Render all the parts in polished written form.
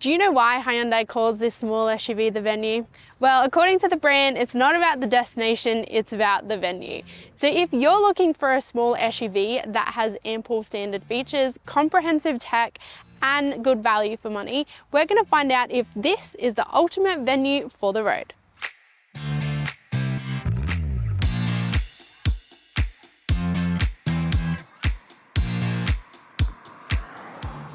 Do you know why Hyundai calls this small SUV the Venue? Well, according to the brand, it's not about the destination, it's about the venue. So if you're looking for a small SUV that has ample standard features, comprehensive tech, and good value for money, we're going to find out if this is the ultimate venue for the road.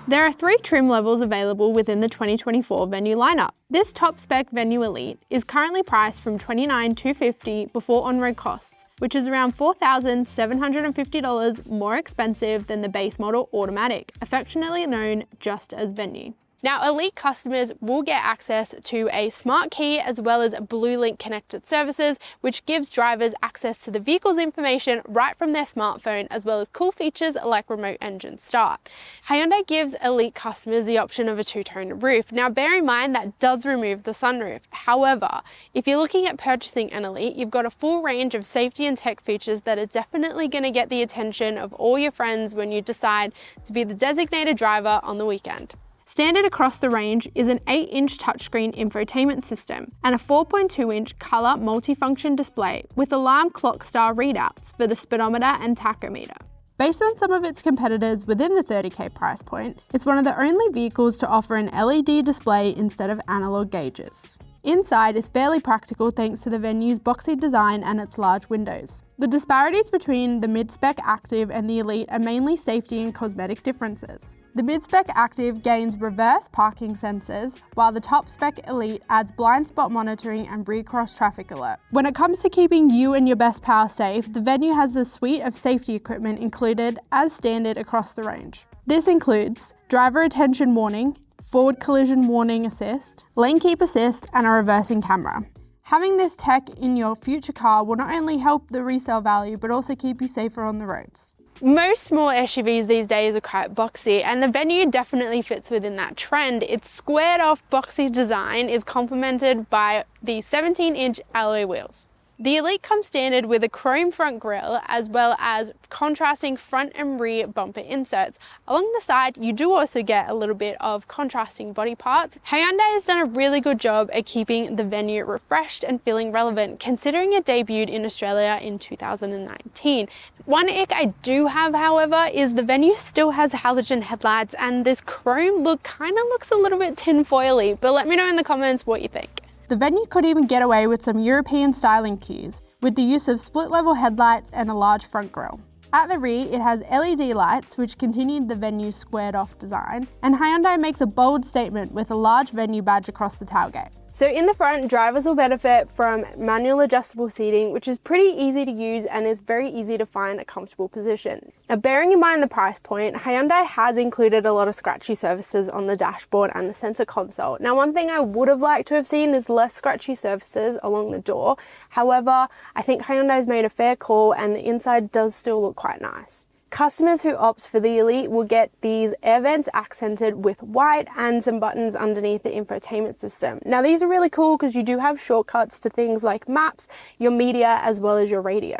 There are 3 trim levels available within the 2024 Venue lineup. This top-spec Venue Elite is currently priced from $29,250 before on-road costs, which is around $4,750 more expensive than the base model automatic, affectionately known just as Venue. Now, Elite customers will get access to a smart key as well as BlueLink connected services, which gives drivers access to the vehicle's information right from their smartphone, as well as cool features like remote engine start. Hyundai gives Elite customers the option of a 2-tone roof. Now, bear in mind that does remove the sunroof. However, if you're looking at purchasing an Elite, you've got a full range of safety and tech features that are definitely going to get the attention of all your friends when you decide to be the designated driver on the weekend. Standard across the range is an 8-inch touchscreen infotainment system and a 4.2-inch colour multifunction display with alarm clock star readouts for the speedometer and tachometer. Based on some of its competitors within the $30,000 price point, it's one of the only vehicles to offer an LED display instead of analog gauges. Inside is fairly practical thanks to the Venue's boxy design and its large windows. The disparities between the mid-spec Active and the Elite are mainly safety and cosmetic differences. The mid-spec Active gains reverse parking sensors, while the top-spec Elite adds blind spot monitoring and rear cross traffic alert. When it comes to keeping you and your best pal safe, the Venue has a suite of safety equipment included as standard across the range. This includes driver attention warning, forward collision warning assist, lane keep assist, and a reversing camera. Having this tech in your future car will not only help the resale value, but also keep you safer on the roads. Most small SUVs these days are quite boxy, and the Venue definitely fits within that trend. Its squared off boxy design is complemented by the 17-inch alloy wheels. The Elite comes standard with a chrome front grille as well as contrasting front and rear bumper inserts. Along the side, you do also get a little bit of contrasting body parts. Hyundai has done a really good job at keeping the Venue refreshed and feeling relevant, considering it debuted in Australia in 2019. One ick I do have, however, is the Venue still has halogen headlights, and this chrome look kind of looks a little bit tinfoily, but let me know in the comments what you think. The Venue could even get away with some European styling cues, with the use of split-level headlights and a large front grille. At the rear, it has LED lights, which continued the Venue's squared-off design, and Hyundai makes a bold statement with a large Venue badge across the tailgate. So in the front, drivers will benefit from manual adjustable seating, which is pretty easy to use and is very easy to find a comfortable position. Now, bearing in mind the price point, Hyundai has included a lot of scratchy surfaces on the dashboard and the center console. Now, one thing I would have liked to have seen is less scratchy surfaces along the door. However, I think Hyundai's made a fair call and the inside does still look quite nice. Customers who opt for the Elite will get these air vents accented with white and some buttons underneath the infotainment system. Now, these are really cool because you do have shortcuts to things like maps, your media, as well as your radio.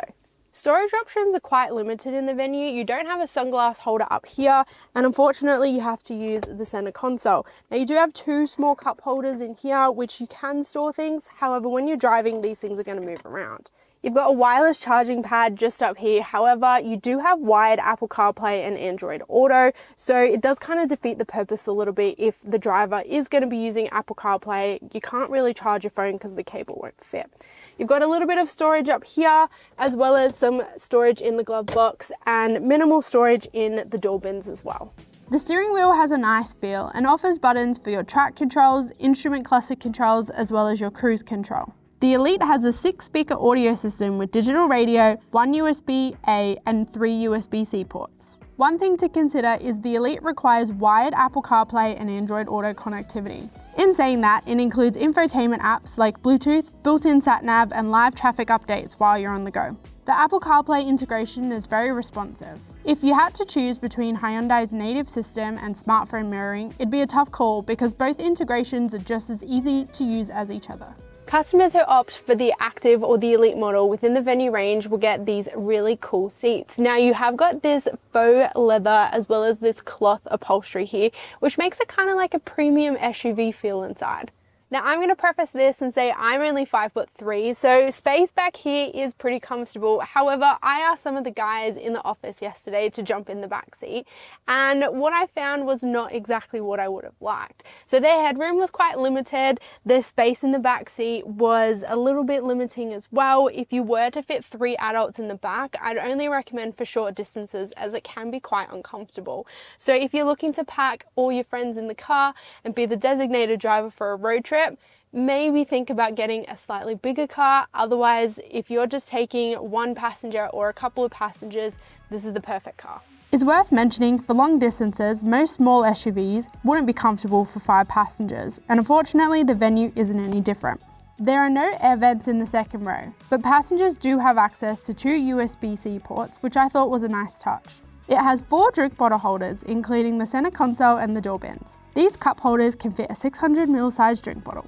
Storage options are quite limited in the Venue. You don't have a sunglass holder up here, and unfortunately you have to use the center console. Now, you do have 2 small cup holders in here which you can store things. However, when you're driving, these things are going to move around. You've got a wireless charging pad just up here. However, you do have wired Apple CarPlay and Android Auto, so it does kind of defeat the purpose a little bit. If the driver is going to be using Apple CarPlay, you can't really charge your phone because the cable won't fit. You've got a little bit of storage up here, as well as some storage in the glove box and minimal storage in the door bins as well. The steering wheel has a nice feel and offers buttons for your track controls, instrument cluster controls, as well as your cruise control. The Elite has a 6-speaker audio system with digital radio, 1 USB-A and 3 USB-C ports. One thing to consider is the Elite requires wired Apple CarPlay and Android Auto connectivity. In saying that, it includes infotainment apps like Bluetooth, built-in sat-nav and live traffic updates while you're on the go. The Apple CarPlay integration is very responsive. If you had to choose between Hyundai's native system and smartphone mirroring, it'd be a tough call because both integrations are just as easy to use as each other. Customers who opt for the Active or the Elite model within the Venue range will get these really cool seats. Now you have got this faux leather as well as this cloth upholstery here, which makes it kind of like a premium SUV feel inside. Now I'm going to preface this and say I'm only 5'3", so space back here is pretty comfortable. However, I asked some of the guys in the office yesterday to jump in the back seat, and what I found was not exactly what I would have liked. So their headroom was quite limited, their space in the back seat was a little bit limiting as well. If you were to fit 3 adults in the back, I'd only recommend for short distances as it can be quite uncomfortable. So if you're looking to pack all your friends in the car and be the designated driver for a road trip, maybe think about getting a slightly bigger car. Otherwise, if you're just taking one passenger or a couple of passengers, this is the perfect car. It's worth mentioning for long distances, most small SUVs wouldn't be comfortable for 5 passengers, and unfortunately the Venue isn't any different. There are no air vents in the second row, but passengers do have access to 2 USB-C ports, which I thought was a nice touch. It has 4 drink bottle holders, including the center console and the door bins. These cup holders can fit a 600ml size drink bottle.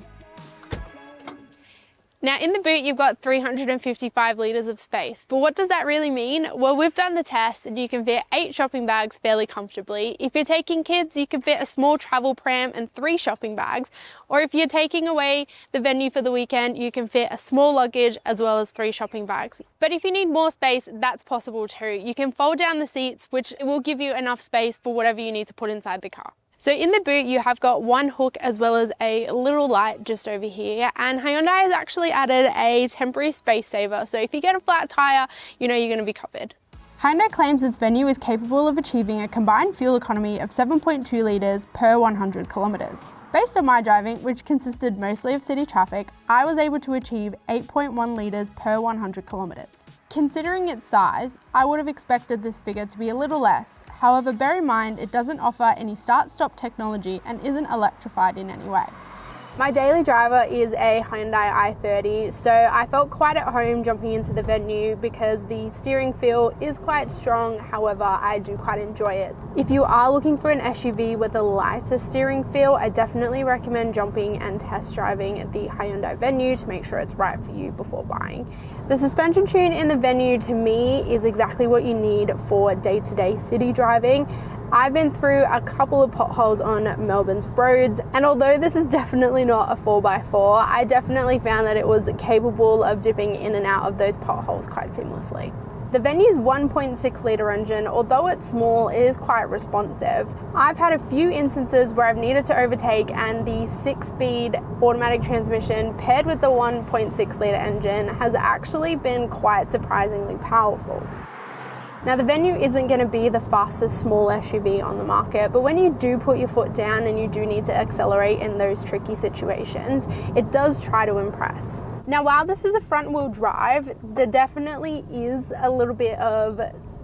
Now in the boot you've got 355 litres of space, but what does that really mean? Well, we've done the test and you can fit 8 shopping bags fairly comfortably. If you're taking kids, you can fit a small travel pram and 3 shopping bags, or if you're taking away the Venue for the weekend, you can fit a small luggage as well as 3 shopping bags. But if you need more space, that's possible too. You can fold down the seats, which will give you enough space for whatever you need to put inside the car. So in the boot you have got one hook as well as a little light just over here, and Hyundai has actually added a temporary space saver, so if you get a flat tyre, you know you're going to be covered. Hyundai claims its Venue is capable of achieving a combined fuel economy of 7.2 litres per 100 kilometres. Based on my driving, which consisted mostly of city traffic, I was able to achieve 8.1 litres per 100 kilometres. Considering its size, I would have expected this figure to be a little less. However, bear in mind it doesn't offer any start-stop technology and isn't electrified in any way. My daily driver is a Hyundai i30, so I felt quite at home jumping into the Venue because the steering feel is quite strong, however I do quite enjoy it. If you are looking for an SUV with a lighter steering feel, I definitely recommend jumping and test driving the Hyundai Venue to make sure it's right for you before buying. The suspension tune in the Venue to me is exactly what you need for day-to-day city driving. I've been through a couple of potholes on Melbourne's roads, and although this is definitely not a 4x4, I definitely found that it was capable of dipping in and out of those potholes quite seamlessly. The Venue's 1.6 litre engine, although it's small, it is quite responsive. I've had a few instances where I've needed to overtake and the 6-speed automatic transmission paired with the 1.6 litre engine has actually been quite surprisingly powerful. Now the Venue isn't going to be the fastest small SUV on the market, but when you do put your foot down and you do need to accelerate in those tricky situations, it does try to impress. Now while this is a front wheel drive, there definitely is a little bit of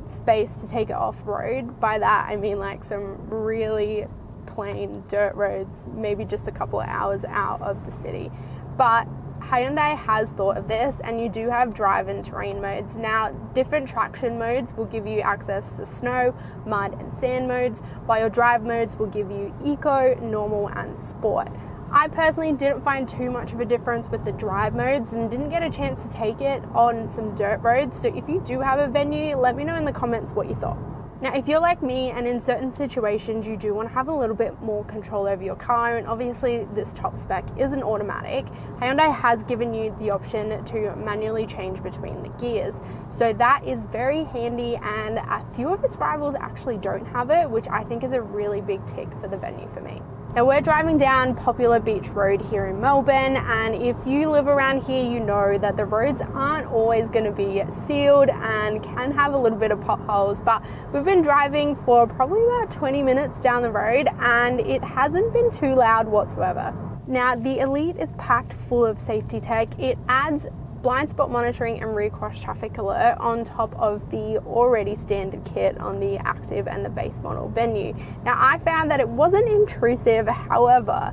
space to take it off-road. By that I mean like some really plain dirt roads, maybe just a couple of hours out of the city. But Hyundai has thought of this, and you do have drive and terrain modes. Now, different traction modes will give you access to snow, mud and sand modes, while your drive modes will give you eco, normal and sport. I personally didn't find too much of a difference with the drive modes and didn't get a chance to take it on some dirt roads, so if you do have a Venue, let me know in the comments what you thought. Now, if you're like me and in certain situations you do want to have a little bit more control over your car, and obviously this Top-spec is an automatic, Hyundai has given you the option to manually change between the gears. So that is very handy, and a few of its rivals actually don't have it, which I think is a really big tick for the Venue for me. Now we're driving down Popular Beach Road here in Melbourne, and if you live around here you know that the roads aren't always going to be sealed and can have a little bit of potholes, but we've been driving for probably about 20 minutes down the road and it hasn't been too loud whatsoever. Now the Elite is packed full of safety tech. It adds blind spot monitoring and rear cross traffic alert on top of the already standard kit on the Active and the base model Venue. Now I found that it wasn't intrusive, however,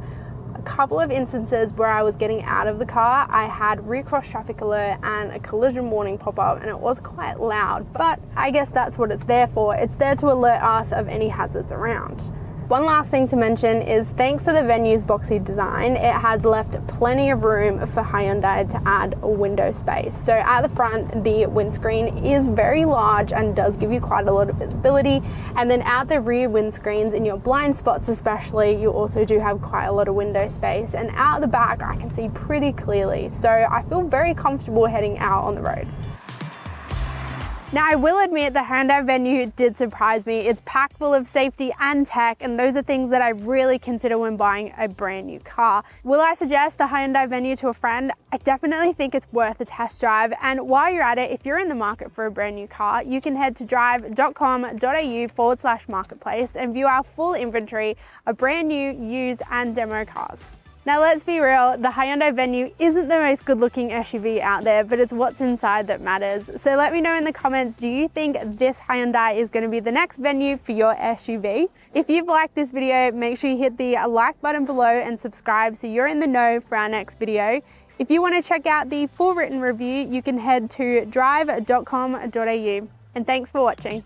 a couple of instances where I was getting out of the car, I had rear cross traffic alert and a collision warning pop up, and it was quite loud, but I guess that's what it's there for. It's there to alert us of any hazards around. One last thing to mention is thanks to the Venue's boxy design, it has left plenty of room for Hyundai to add window space. So at the front, the windscreen is very large and does give you quite a lot of visibility. And then out the rear windscreens, in your blind spots especially, you also do have quite a lot of window space. And out the back, I can see pretty clearly. So I feel very comfortable heading out on the road. Now, I will admit the Hyundai Venue did surprise me. It's packed full of safety and tech, and those are things that I really consider when buying a brand new car. Will I suggest the Hyundai Venue to a friend? I definitely think it's worth a test drive. And while you're at it, if you're in the market for a brand new car, you can head to Drive.com.au/marketplace and view our full inventory of brand new, used, and demo cars. Now let's be real, the Hyundai Venue isn't the most good looking SUV out there, but it's what's inside that matters. So let me know in the comments, do you think this Hyundai is going to be the next Venue for your SUV? If you've liked this video, make sure you hit the like button below and subscribe so you're in the know for our next video. If you want to check out the full written review, you can head to drive.com.au. And thanks for watching.